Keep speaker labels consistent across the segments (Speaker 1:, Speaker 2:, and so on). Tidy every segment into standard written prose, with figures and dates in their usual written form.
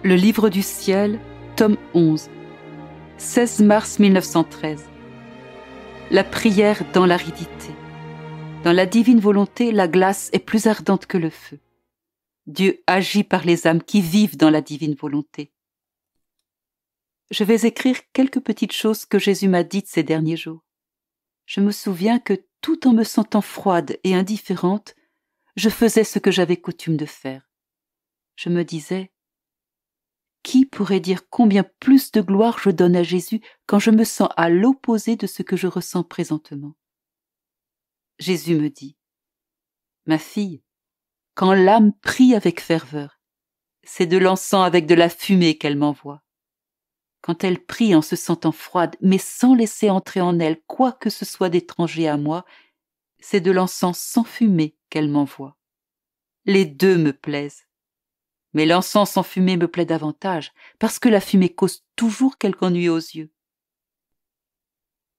Speaker 1: Le livre du ciel, tome 11, 16 mars 1913. La prière dans l'aridité. Dans la divine volonté, la glace est plus ardente que le feu. Dieu agit par les âmes qui vivent dans la divine volonté. Je vais écrire quelques petites choses que Jésus m'a dites ces derniers jours. Je me souviens que, tout en me sentant froide et indifférente, je faisais ce que j'avais coutume de faire. Je me disais: qui pourrait dire combien plus de gloire je donne à Jésus quand je me sens à l'opposé de ce que je ressens présentement? Jésus me dit: ma fille, quand l'âme prie avec ferveur, c'est de l'encens avec de la fumée qu'elle m'envoie. Quand elle prie en se sentant froide, mais sans laisser entrer en elle quoi que ce soit d'étranger à moi, c'est de l'encens sans fumée qu'elle m'envoie. Les deux me plaisent. Mais l'encens sans fumée me plaît davantage, parce que la fumée cause toujours quelque ennui aux yeux.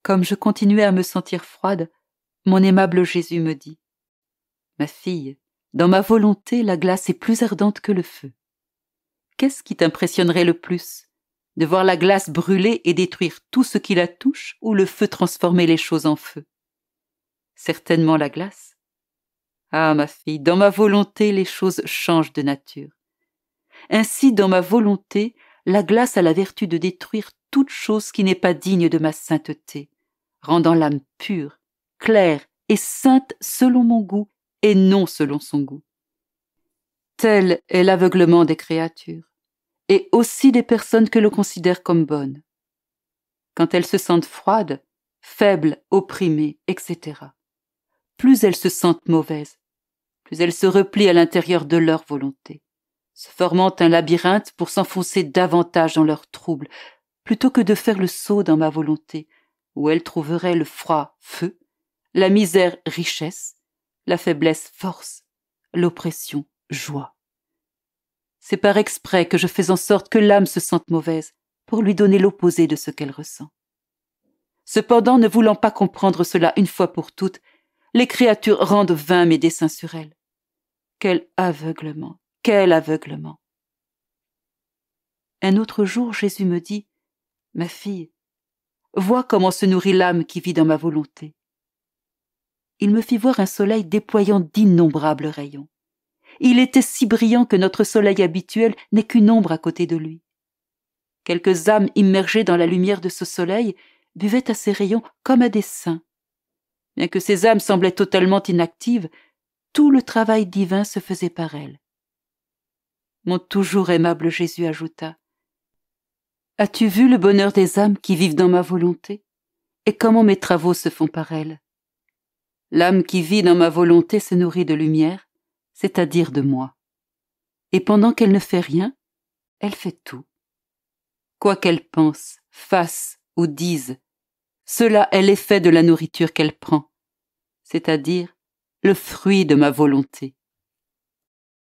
Speaker 1: Comme je continuais à me sentir froide, mon aimable Jésus me dit: ma fille, dans ma volonté, la glace est plus ardente que le feu. Qu'est-ce qui t'impressionnerait le plus? De voir la glace brûler et détruire tout ce qui la touche, ou le feu transformer les choses en feu? Certainement la glace. Ah, ma fille, dans ma volonté, les choses changent de nature. Ainsi, dans ma volonté, la glace a la vertu de détruire toute chose qui n'est pas digne de ma sainteté, rendant l'âme pure, claire et sainte selon mon goût et non selon son goût. Tel est l'aveuglement des créatures, et aussi des personnes que l'on considère comme bonnes. Quand elles se sentent froides, faibles, opprimées, etc., plus elles se sentent mauvaises, plus elles se replient à l'intérieur de leur volonté, se formant un labyrinthe pour s'enfoncer davantage dans leurs troubles, plutôt que de faire le saut dans ma volonté, où elles trouveraient le froid feu, la misère richesse, la faiblesse force, l'oppression joie. C'est par exprès que je fais en sorte que l'âme se sente mauvaise, pour lui donner l'opposé de ce qu'elle ressent. Cependant, ne voulant pas comprendre cela une fois pour toutes, les créatures rendent vains mes desseins sur elles. Quel aveuglement! Quel aveuglement! Un autre jour, Jésus me dit: ma fille, vois comment se nourrit l'âme qui vit dans ma volonté. Il me fit voir un soleil déployant d'innombrables rayons. Il était si brillant que notre soleil habituel n'est qu'une ombre à côté de lui. Quelques âmes immergées dans la lumière de ce soleil buvaient à ces rayons comme à des seins. Bien que ces âmes semblaient totalement inactives, tout le travail divin se faisait par elles. Mon toujours aimable Jésus ajouta: as-tu vu le bonheur des âmes qui vivent dans ma volonté, et comment mes travaux se font par elles? L'âme qui vit dans ma volonté se nourrit de lumière, c'est-à-dire de moi. Et pendant qu'elle ne fait rien, elle fait tout. Quoi qu'elle pense, fasse ou dise, cela est l'effet de la nourriture qu'elle prend, c'est-à-dire le fruit de ma volonté.